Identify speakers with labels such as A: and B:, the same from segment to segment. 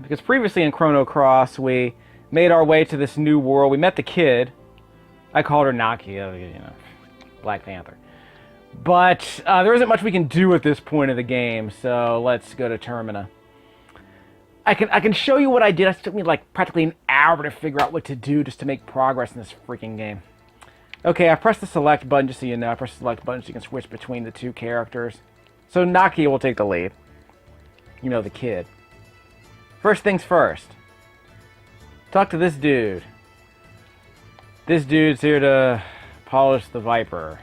A: Because previously in Chrono Cross, we made our way to this new world. We met the kid. I called her Nakia, you know, Black Panther. But there isn't much we can do at this point of the game, so let's go to Termina. I can show you what I did. It took me like practically an hour to figure out what to do just to make progress in this freaking game. Okay, I pressed the select button, just so you know. I pressed the select button so you can switch between the two characters. So Nakia will take the lead. You know, the kid. First things first. Talk to this dude. This dude's here to polish the Viper.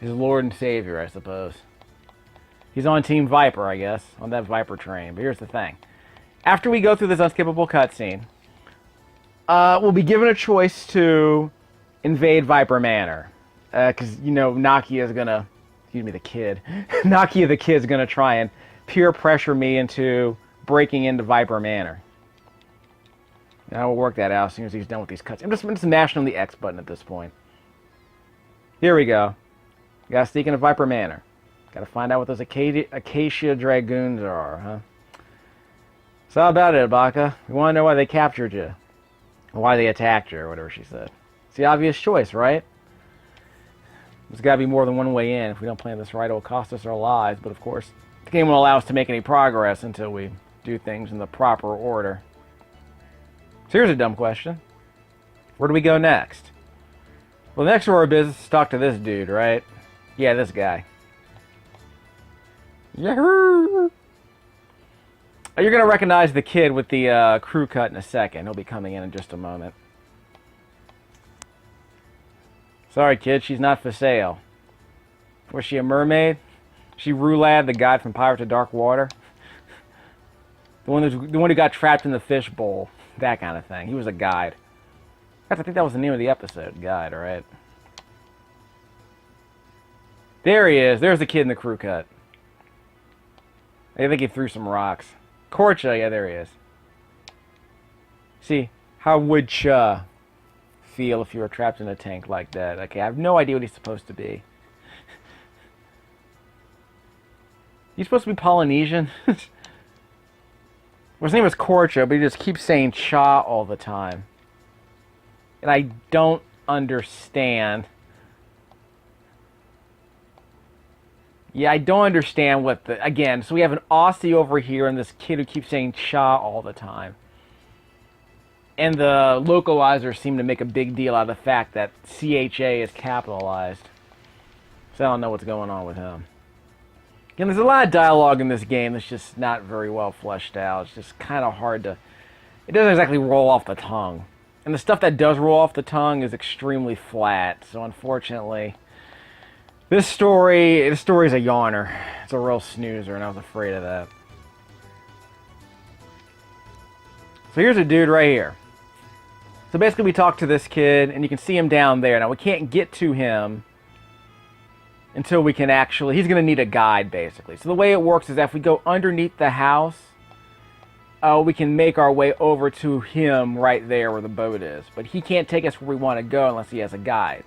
A: His Lord and Savior, I suppose. He's on Team Viper, I guess, on that Viper train. But here's the thing. After we go through this unskippable cutscene, we'll be given a choice to invade Viper Manor. Because, you know, Nakia's gonna... Excuse me, the kid. Nakia the kid's gonna try and peer pressure me into breaking into Viper Manor. Now we'll work that out as soon as he's done with these cutscenes. I'm just mashing on the X button at this point. Here we go. Gotta sneak into Viper Manor. Gotta find out what those Acacia Dragoons are, huh? So how about it, Ibaka? We want to know why they captured you. Or why they attacked you, or whatever she said. It's the obvious choice, right? There's gotta be more than one way in. If we don't plan this right, it will cost us our lives. But of course, the game won't allow us to make any progress until we do things in the proper order. So here's a dumb question. Where do we go next? Well, the next order of business is to talk to this dude, right? Yeah, this guy. Yahoo! You're going to recognize the kid with the crew cut in a second. He'll be coming in just a moment. Sorry, kid, she's not for sale. Was she a mermaid? She Rulad, the guy from Pirates of Dark Water? The one who got trapped in the fish bowl. That kind of thing. He was a guide. I think that was the name of the episode. Guide, alright. There he is. There's the kid in the crew cut. I think he threw some rocks. Korcha, yeah, there he is. See, how would Cha feel if you were trapped in a tank like that? Okay, I have no idea what he's supposed to be. He's supposed to be Polynesian? Well, his name is Korcha, but he just keeps saying Cha all the time. And I don't understand. Yeah, I don't understand what the... Again, so we have an Aussie over here and this kid who keeps saying Cha all the time. And the localizers seem to make a big deal out of the fact that CHA is capitalized. So I don't know what's going on with him. Again, there's a lot of dialogue in this game that's just not very well fleshed out. It's just kind of hard to... It doesn't exactly roll off the tongue. And the stuff that does roll off the tongue is extremely flat. So unfortunately... This story's a yawner. It's a real snoozer, and I was afraid of that. So here's a dude right here. So basically we talk to this kid, and you can see him down there. Now we can't get to him until we can actually... He's going to need a guide, basically. So the way it works is that if we go underneath the house, we can make our way over to him right there where the boat is. But he can't take us where we want to go unless he has a guide.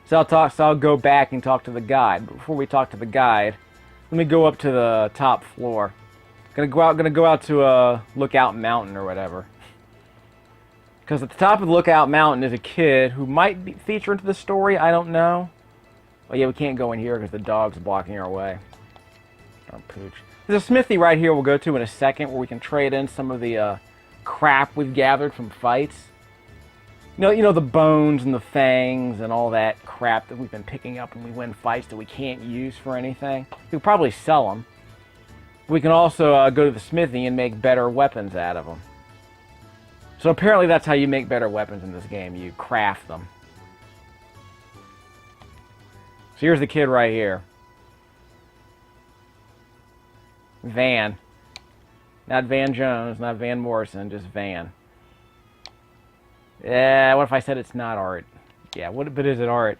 A: So I'll go back and talk to the guide. But before we talk to the guide, let me go up to the top floor. Gonna go out to Lookout Mountain or whatever. Because at the top of the Lookout Mountain is a kid who might feature into the story. I don't know. Oh yeah, we can't go in here because the dog's blocking our way. Darn pooch. There's a smithy right here we'll go to in a second where we can trade in some of the crap we've gathered from fights. You know the bones and the fangs and all that crap that we've been picking up when we win fights that we can't use for anything. We could probably sell them. We can also go to the smithy and make better weapons out of them. So apparently that's how you make better weapons in this game. You craft them. So here's the kid right here. Van. Not Van Jones, not Van Morrison, just Van. Yeah, what if I said it's not art? Yeah, but is it art?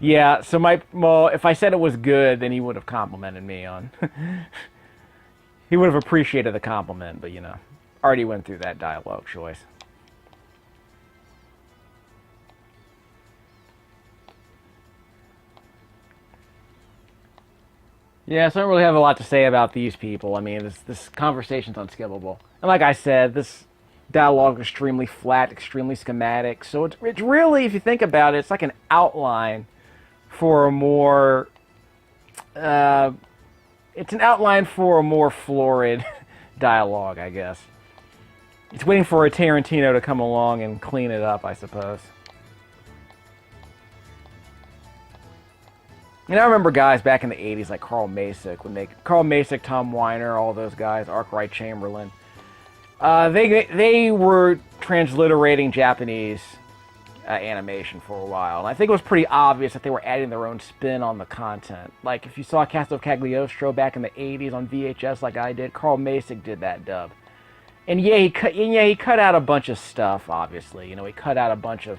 A: Yeah, so well, if I said it was good, then he would have complimented me on... He would have appreciated the compliment, but you know, already went through that dialogue choice. Yeah, so I don't really have a lot to say about these people. I mean, this conversation's unskippable. And like I said, this dialogue is extremely flat, extremely schematic. So it's really, if you think about it, it's like an outline for a more... it's an outline for a more florid dialogue, I guess. It's waiting for a Tarantino to come along and clean it up, I suppose. And I remember guys back in the 80s like Carl Masick, Tom Weiner, all those guys, Arkwright Chamberlain. They were transliterating Japanese animation for a while. And I think it was pretty obvious that they were adding their own spin on the content. Like if you saw Castle of Cagliostro back in the 80s on VHS like I did, Carl Masick did that dub. And yeah, he cut out a bunch of stuff, obviously. You know, he cut out a bunch of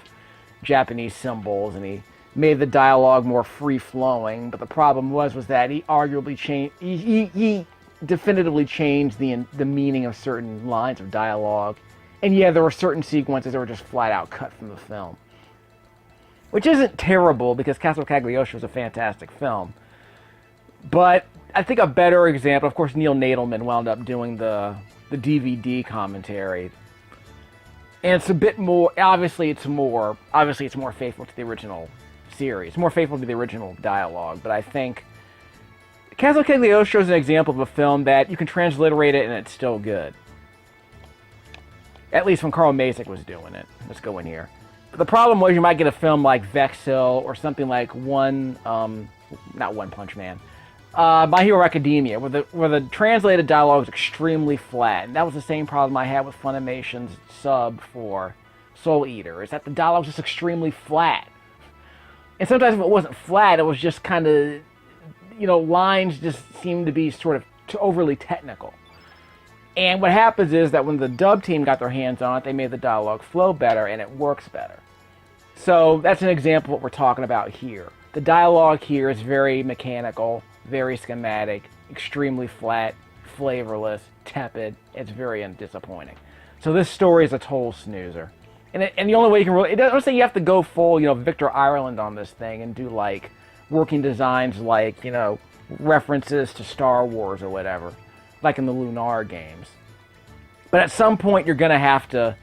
A: Japanese symbols and he made the dialogue more free-flowing, but the problem was that he arguably changed, he definitively changed the meaning of certain lines of dialogue. And yeah, there were certain sequences that were just flat-out cut from the film. Which isn't terrible, because Castle Cagliostro is a fantastic film. But I think a better example, of course, Neil Nadelman wound up doing the DVD commentary. And it's a bit more, obviously it's more faithful to the original series, more faithful to the original dialogue, but I think Castle Cagliostro is an example of a film that you can transliterate it and it's still good. At least when Carl Masick was doing it. Let's go in here. But the problem was you might get a film like Vexil or something like not One Punch Man, My Hero Academia, where the translated dialogue is extremely flat. And that was the same problem I had with Funimation's sub for Soul Eater, is that the dialogue is just extremely flat. And sometimes if it wasn't flat, it was just kind of, you know, lines just seemed to be sort of too overly technical. And what happens is that when the dub team got their hands on it, they made the dialogue flow better and it works better. So that's an example of what we're talking about here. The dialogue here is very mechanical, very schematic, extremely flat, flavorless, tepid. It's very disappointing. So this story is a total snoozer. And the only way you can really... It doesn't say you have to go full, you know, Victor Ireland on this thing and do, like, working designs like, you know, references to Star Wars or whatever, like in the Lunar games. But at some point, you're going to have to...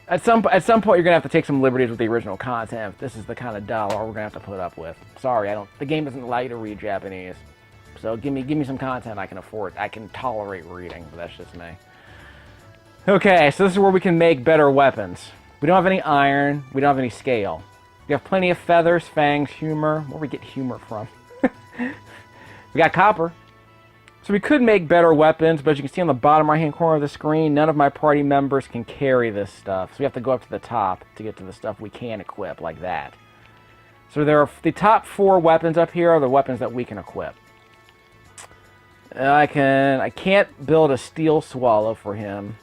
A: At some point, you're going to have to take some liberties with the original content if this is the kind of dialogue we're going to have to put up with. Sorry, the game doesn't allow you to read Japanese. So give me some content I can afford. I can tolerate reading, but that's just me. Okay, so this is where we can make better weapons. We don't have any iron. We don't have any scale. We have plenty of feathers, fangs, humor. Where do we get humor from? We got copper. So we could make better weapons, but as you can see on the bottom right-hand corner of the screen, none of my party members can carry this stuff. So we have to go up to the top to get to the stuff we can equip, like that. So there are the top 4 weapons up here are the weapons that we can equip. I can't build a steel swallow for him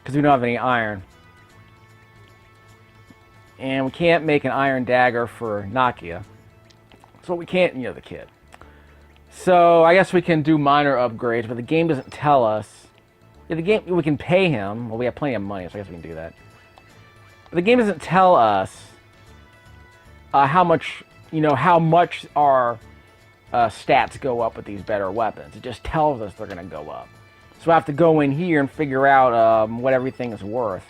A: because we don't have any iron. And we can't make an iron dagger for Nakia. So we can't, you know, the kid. So I guess we can do minor upgrades, but the game doesn't tell us. Yeah, the game, we can pay him. Well, we have plenty of money, so I guess we can do that. But the game doesn't tell us how much our stats go up with these better weapons. It just tells us they're going to go up. So I have to go in here and figure out what everything is worth.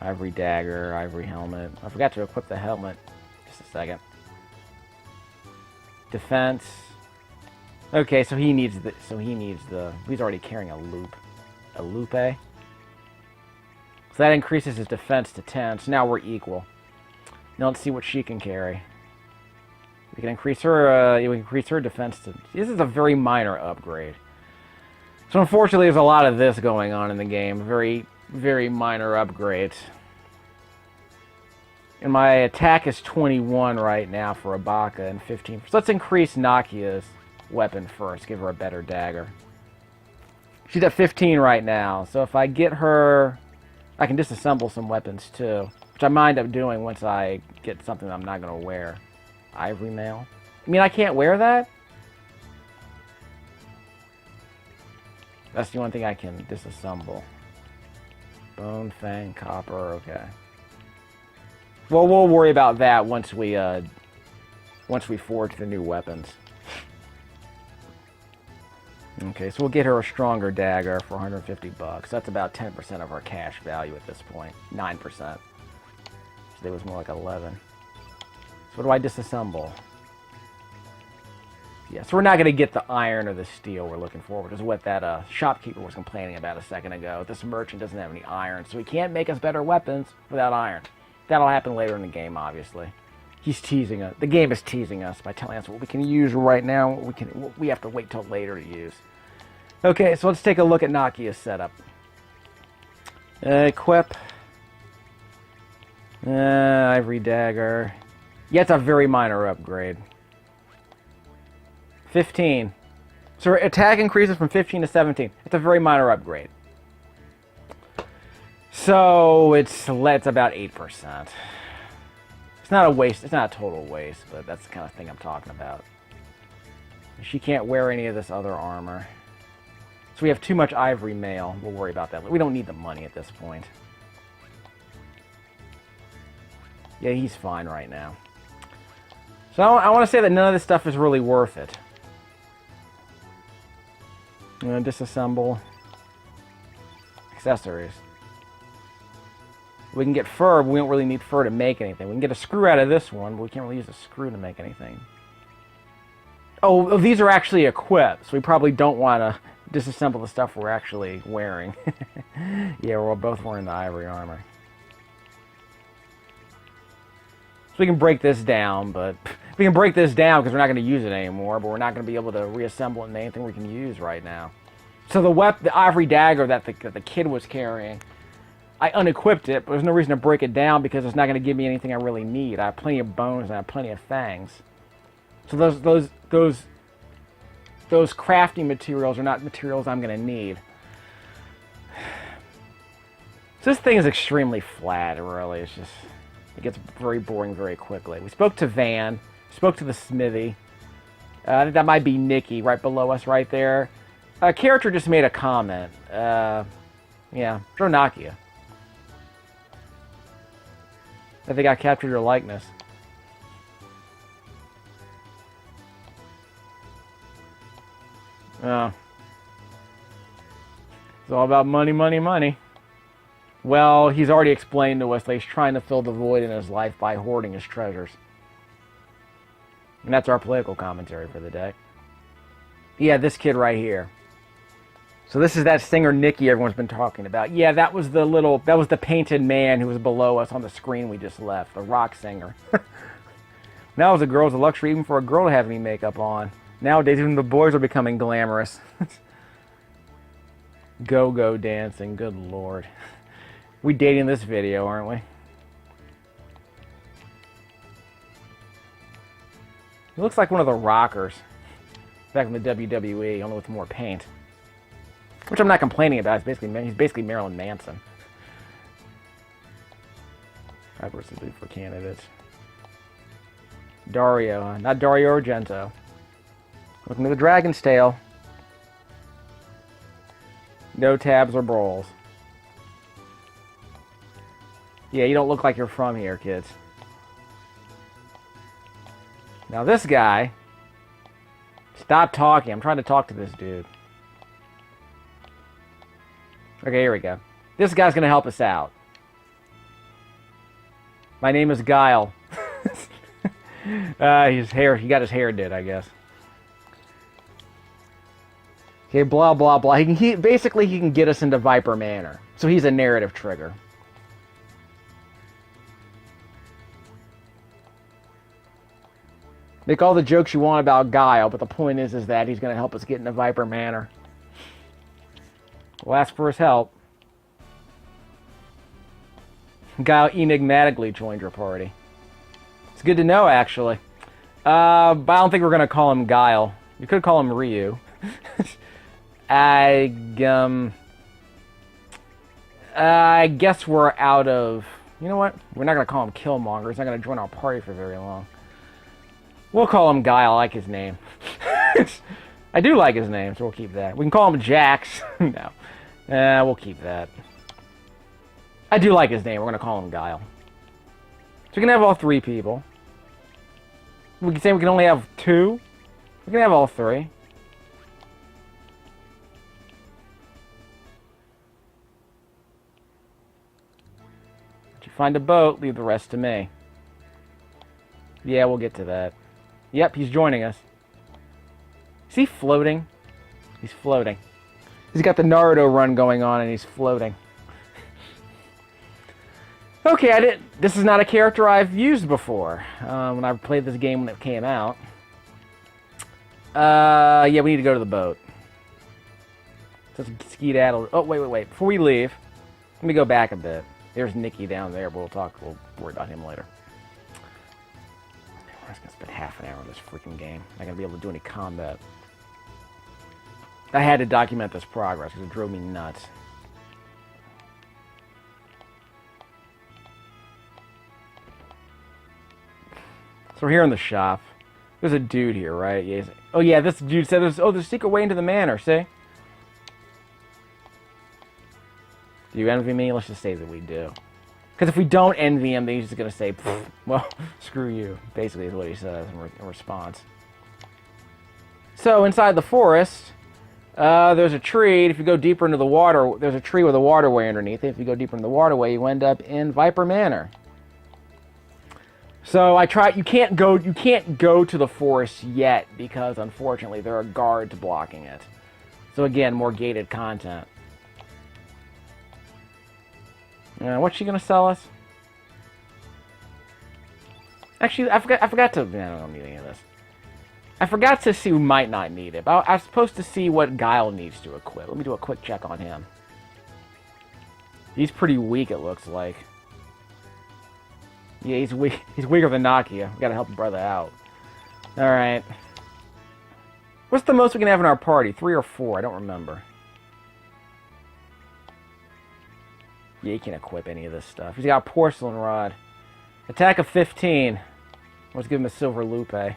A: Ivory dagger, ivory helmet. I forgot to equip the helmet. Just a second. Defense. Okay, so he needs the. He's already carrying a loop. A lupe. So that increases his defense to 10. So now we're equal. Now let's see what she can carry. We can increase her. We can increase her defense to. This is a very minor upgrade. So unfortunately, there's a lot of this going on in the game. Very minor upgrades. And my attack is 21 right now for Abaka and 15. So let's increase Nakia's weapon first. Give her a better dagger. She's at 15 right now. So if I get her... I can disassemble some weapons too. Which I might end up doing once I get something I'm not going to wear. Ivory mail. I mean, I can't wear that? That's the only thing I can disassemble. Bone, fang, copper, okay. Well, we'll worry about that once we forge the new weapons. Okay, so we'll get her a stronger dagger for 150 bucks. That's about 10% of our cash value at this point. 9%. So it was more like 11. So what do I disassemble? Yeah, so we're not going to get the iron or the steel we're looking for, which is what that shopkeeper was complaining about a second ago. This merchant doesn't have any iron, so he can't make us better weapons without iron. That'll happen later in the game, obviously. He's teasing us. The game is teasing us by telling us what we can use right now, what we have to wait till later to use. Okay, so let's take a look at Nakia's setup. Equip. Ivory dagger. Yeah, it's a very minor upgrade. 15. So attack increases from 15 to 17. It's a very minor upgrade. So it's about 8%. It's not a waste. It's not a total waste, but that's the kind of thing I'm talking about. She can't wear any of this other armor. So we have too much ivory mail. We'll worry about that. We don't need the money at this point. Yeah, he's fine right now. So I want to say that none of this stuff is really worth it. I'm going to disassemble accessories. We can get fur, but we don't really need fur to make anything. We can get a screw out of this one, but we can't really use a screw to make anything. Oh, these are actually equipped, so we probably don't want to disassemble the stuff we're actually wearing. Yeah, we're both wearing the ivory armor. So we can break this down, but we can break this down because we're not going to use it anymore, but we're not going to be able to reassemble it into anything we can use right now. So the ivory dagger that the kid was carrying, I unequipped it, but there's no reason to break it down because it's not going to give me anything I really need. I have plenty of bones and I have plenty of fangs. So those crafting materials are not materials I'm going to need. So this thing is extremely flat, really. It gets very boring very quickly. We spoke to Van, spoke to the smithy. I think that might be Nikki right below us right there. A character just made a comment. Yeah, Dronakia. I think I captured your likeness. Oh. It's all about money, money, money. Well, he's already explained to us that he's trying to fill the void in his life by hoarding his treasures. And that's our political commentary for the day. Yeah, this kid right here. So this is that singer Nikki everyone's been talking about. Yeah, that was the painted man who was below us on the screen we just left, the rock singer. Now as a girl, it's a luxury even for a girl to have any makeup on. Nowadays, even the boys are becoming glamorous. Go-go dancing, good lord. We dating this video, aren't we? He looks like one of the rockers back in the WWE, only with more paint. Which I'm not complaining about. He's basically Marilyn Manson. 5% lead for candidates. Dario, not Dario Argento. Looking at the Dragon's Tail. No tabs or brawls. Yeah, you don't look like you're from here, kids. Now this guy... Stop talking. I'm trying to talk to this dude. Okay, here we go. This guy's going to help us out. My name is Guile. He got his hair did, I guess. Okay, blah, blah, blah. Basically, he can get us into Viper Manor. So he's a narrative trigger. Make all the jokes you want about Guile, but the point is that he's going to help us get into Viper Manor. We'll ask for his help. Guile enigmatically joined your party. It's good to know, actually. But I don't think we're going to call him Guile. You could call him Ryu. I guess we're out of... You know what? We're not going to call him Killmonger. He's not going to join our party for very long. We'll call him Guile. I like his name. I do like his name, so we'll keep that. We can call him Jax. No. We'll keep that. I do like his name. We're going to call him Guile. So we can have all 3 people. We can say we can only have 2. We can have all 3. If you find a boat, leave the rest to me. Yeah, we'll get to that. Yep, he's joining us. Is he floating? He's floating. He's got the Naruto run going on and he's floating. Okay, this is not a character I've used before. When I played this game when it came out. Yeah, we need to go to the boat. So skedaddle. Oh, wait. Before we leave, let me go back a bit. There's Nikki down there, but we'll worry about him later. I'm just gonna spend half an hour on this freaking game. I'm not gonna be able to do any combat. I had to document this progress because it drove me nuts. So we're here in the shop. There's a dude here, right? Yeah, oh yeah, this dude said there's a secret way into the manor, see? Do you envy me? Let's just say that we do. Because if we don't envy him, then he's just going to say, well, screw you. Basically is what he says in response. So inside the forest, there's a tree. If you go deeper into the water, there's a tree with a waterway underneath it. If you go deeper into the waterway, you end up in Viper Manor. So you can't go to the forest yet because unfortunately there are guards blocking it. So again, more gated content. What's she gonna sell us? Actually, I forgot to. I don't need any of this. I forgot to see who might not need it. But I was supposed to see what Guile needs to equip. Let me do a quick check on him. He's pretty weak, it looks like. Yeah, he's weak. He's weaker than Nakia. We gotta help the brother out. Alright. What's the most we can have in our party? 3 or 4? I don't remember. Yeah, he can't equip any of this stuff. He's got a porcelain rod. Attack of 15. Let's give him a silver lupe. A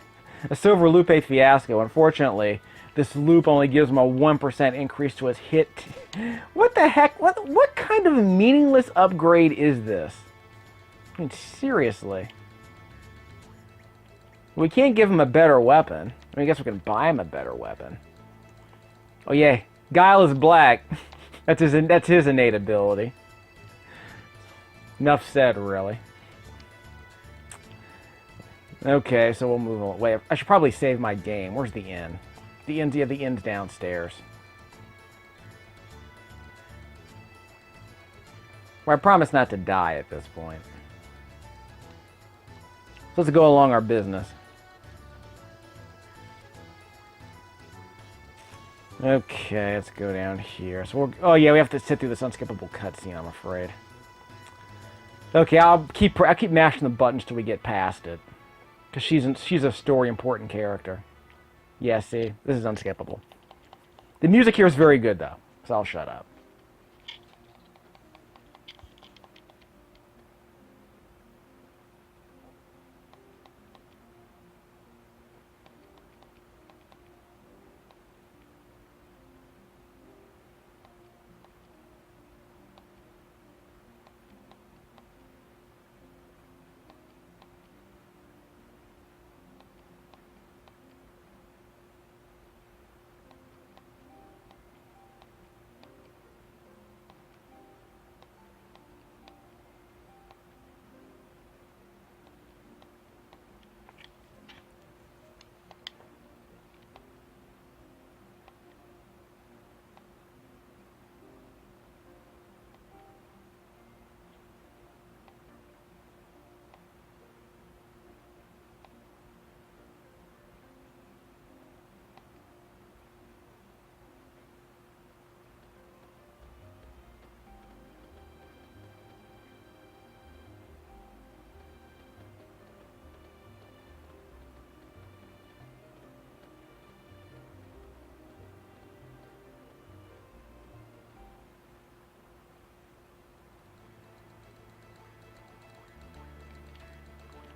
A: silver lupe fiasco. Unfortunately, this loop only gives him a 1% increase to his hit. What the heck? What kind of meaningless upgrade is this? I mean, seriously. We can't give him a better weapon. I mean, I guess we can buy him a better weapon. Oh yeah, Guile is black. That's his innate ability. Enough said, really. Okay, so we'll move on. Wait, I should probably save my game. Where's the inn? The inn's, yeah, the inn's downstairs. Well, I promise not to die at this point. So let's go along our business. Okay, let's go down here. So oh yeah, we have to sit through this unskippable cutscene, I'm afraid. Okay, I'll keep mashing the buttons till we get past it, because she's a story important character. Yeah, see, this is unskippable. The music here is very good though, so I'll shut up.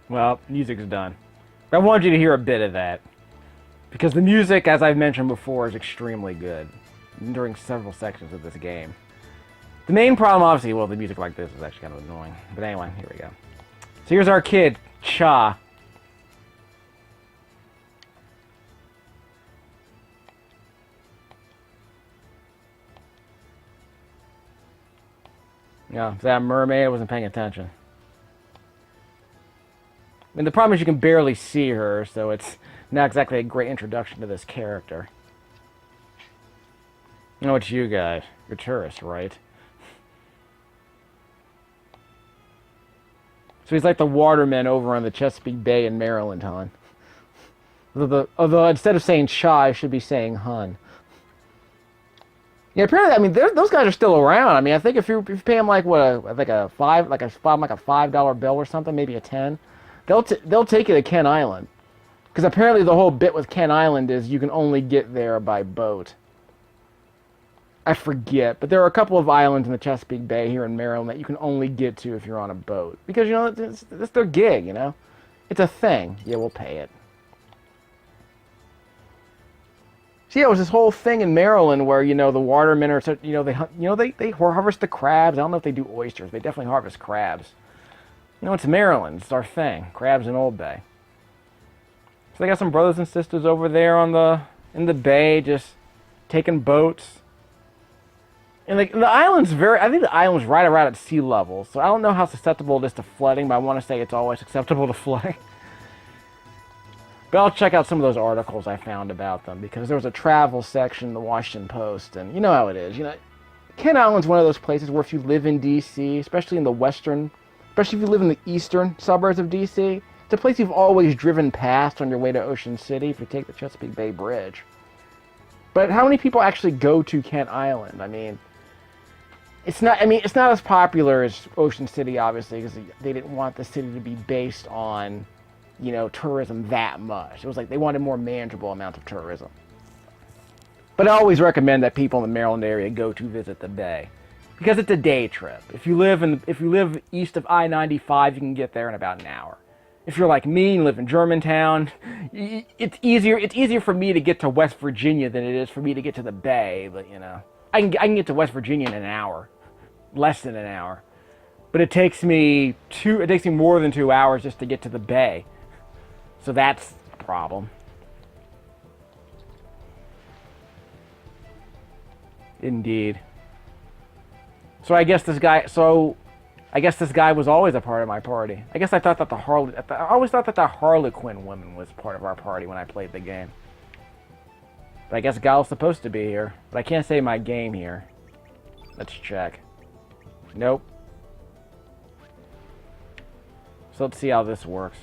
A: Well, music's done. I wanted you to hear a bit of that, because the music, as I've mentioned before, is extremely good during several sections of this game. The main problem, obviously, well, the music like this is actually kind of annoying. But anyway, here we go. So here's our kid, Cha. Yeah, that mermaid, I wasn't paying attention. I mean, the problem is you can barely see her, so it's not exactly a great introduction to this character. You know, it's you guys. You're tourists, right? So he's like the waterman over on the Chesapeake Bay in Maryland, hon. Although instead of saying Cha, I should be saying hun. Yeah, apparently, I mean, those guys are still around. I mean, I think if you pay them like what, like a $5 bill or something, maybe a 10, they'll take you to Kent Island, because apparently the whole bit with Kent Island is you can only get there by boat. I forget, but there are a couple of islands in the Chesapeake Bay here in Maryland that you can only get to if you're on a boat, because you know it's their gig, you know, it's a thing. Yeah, we'll pay it. So yeah, it was this whole thing in Maryland where, you know, the watermen are, you know, they harvest the crabs. I don't know if they do oysters. They definitely harvest crabs. You know, it's Maryland. It's our thing. Crabs in Old Bay. So they got some brothers and sisters over there in the bay, just taking boats. And like the island's I think the island's right around at sea level. So I don't know how susceptible it is to flooding, but I want to say it's always susceptible to flooding. But I'll check out some of those articles I found about them, because there was a travel section in the Washington Post, and you know how it is. You know, Kent Island's one of those places where if you live in D.C., especially if you live in the eastern suburbs of D.C., it's a place you've always driven past on your way to Ocean City if you take the Chesapeake Bay Bridge. But how many people actually go to Kent Island? I mean, it's not as popular as Ocean City, obviously, because they didn't want the city to be based on, you know, tourism that much. It was like they wanted more manageable amount of tourism. But I always recommend that people in the Maryland area go to visit the bay, because it's a day trip. If you live east of I-95, you can get there in about an hour. If you're like me and live in Germantown, it's easier for me to get to West Virginia than it is for me to get to the bay. But you know, I can get to West Virginia in an hour, less than an hour. But it takes me more than 2 hours just to get to the bay. So that's a problem. Indeed. So I guess this guy was always a part of my party. I guess I always thought that the Harlequin woman was part of our party when I played the game. But I guess Guile's supposed to be here. But I can't say my game here. Let's check. Nope. So let's see how this works.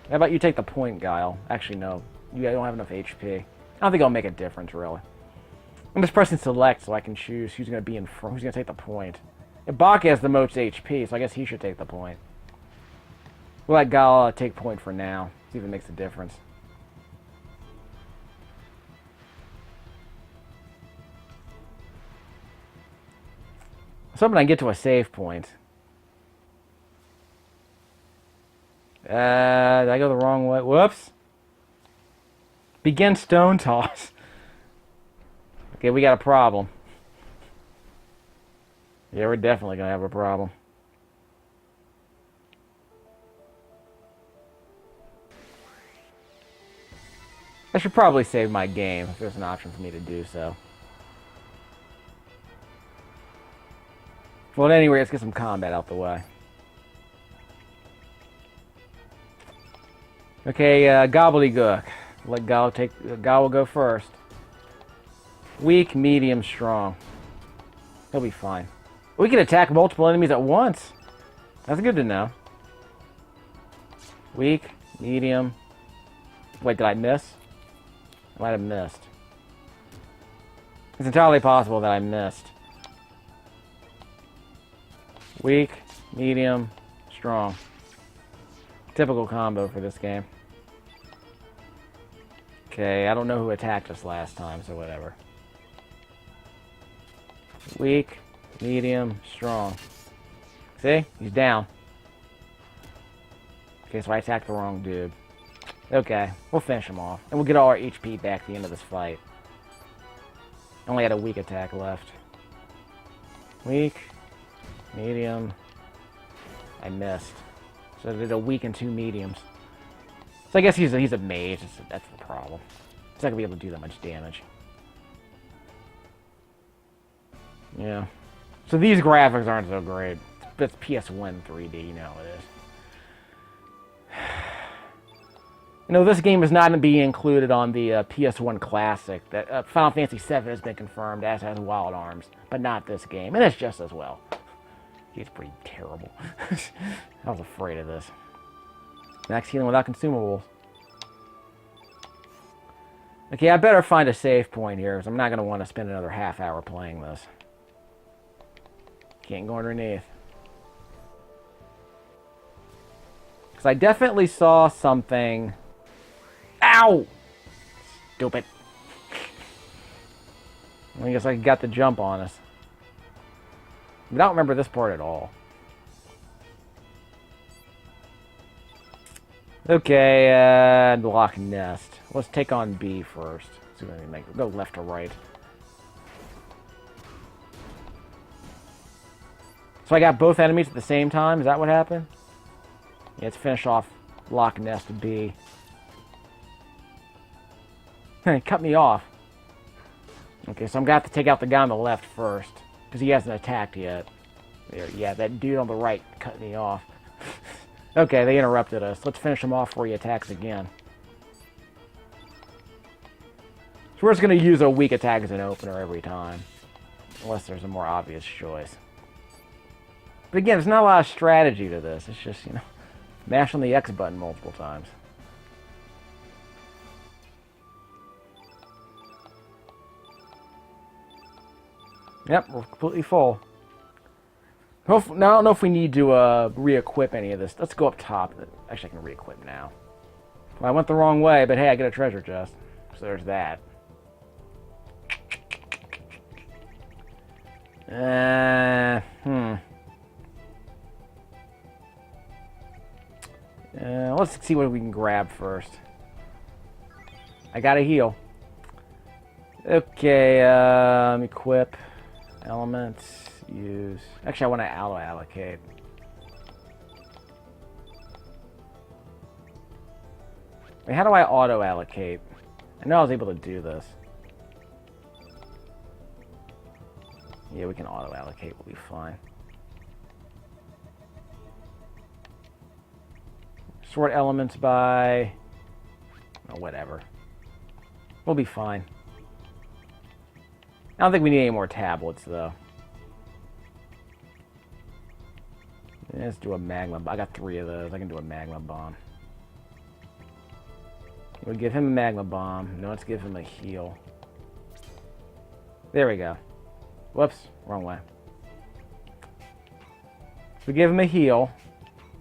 A: How about you take the point, Guile? Actually, no. You don't have enough HP. I don't think it'll make a difference, really. I'm just pressing select so I can choose who's going to be in front, who's going to take the point. Ibaka has the most HP, so I guess he should take the point. We'll let Guile take point for now. See if it makes a difference. Something I can get to a save point. Did I go the wrong way? Whoops. Begin stone toss. Okay, we got a problem. Yeah, we're definitely going to have a problem. I should probably save my game if there's an option for me to do so. Well, anyway, let's get some combat out the way. Okay, gobbledygook. Let Guile will go first. Weak, medium, strong. He'll be fine. We can attack multiple enemies at once. That's good to know. Weak, medium. Wait, did I miss? I might have missed. It's entirely possible that I missed. Weak, medium, strong. Typical combo for this game. Okay, I don't know who attacked us last time, so whatever. Weak, medium, strong. See? He's down. Okay, so I attacked the wrong dude. Okay, we'll finish him off. And we'll get all our HP back at the end of this fight. Only had a weak attack left. Weak, medium. I missed. So there's a weak and 2 mediums. So I guess he's a mage. That's the problem. He's not gonna be able to do that much damage. Yeah. So these graphics aren't so great. It's PS1 3D, you know how it is. You know, this game is not going to be included on the PS1 Classic. That Final Fantasy VII has been confirmed, as has Wild Arms, but not this game. And it's just as well. It's pretty terrible. I was afraid of this. Max healing without consumables. Okay, I better find a save point here, because I'm not going to want to spend another half hour playing this. Can't go underneath. Because I definitely saw something... Ow! Stupid. I guess I got the jump on us. I don't remember this part at all. Okay, Loch Nest. Let's take on B first. See what I can make. Go left to right. So I got both enemies at the same time? Is that what happened? Yeah, let's finish off Loch Nest B. Cut me off. Okay, so I'm going to have to take out the guy on the left first. Because he hasn't attacked yet. There, yeah, that dude on the right cut me off. Okay, they interrupted us. Let's finish him off before he attacks again. So we're just going to use a weak attack as an opener every time. Unless there's a more obvious choice. But again, there's not a lot of strategy to this. It's just, you know, mash on the X button multiple times. Yep, we're completely full. Now, I don't know if we need to re-equip any of this. Let's go up top. Actually, I can re-equip now. Well, I went the wrong way, but hey, I get a treasure chest. So there's that. Let's see what we can grab first. I gotta heal. Okay, equip. Elements, use... Actually, I want to auto-allocate. Wait, how do I auto-allocate? I know I was able to do this. Yeah, we can auto-allocate. We'll be fine. Sort elements by... Oh, whatever. We'll be fine. I don't think we need any more tablets, though. Let's do a magma. I got 3 of those. I can do a magma bomb. We'll give him a magma bomb. No, let's give him a heal. There we go. Whoops, wrong way. We give him a heal.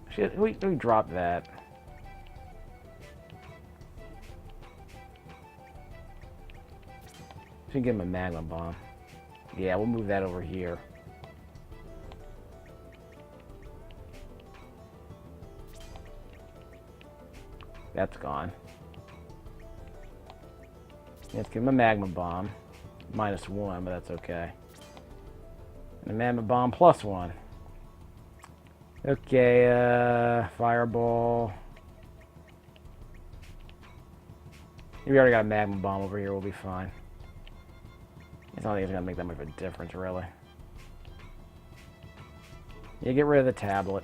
A: Shit, we dropped that. Should give him a magma bomb. Yeah, we'll move that over here. That's gone. Let's give him a magma bomb. -1, but that's okay. And a magma bomb +1. Okay, fireball. We already got a magma bomb over here. We'll be fine. I don't think it's going to make that much of a difference, really. Yeah, get rid of the tablet.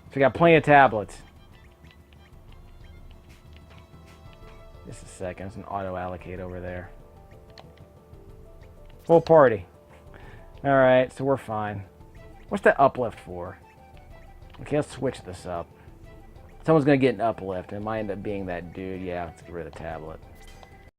A: So we got plenty of tablets. Just a second. It's an auto-allocate over there. Full party. Alright, so we're fine. What's that uplift for? Okay, let's switch this up. Someone's going to get an uplift. It might end up being that dude. Yeah, let's get rid of the tablet.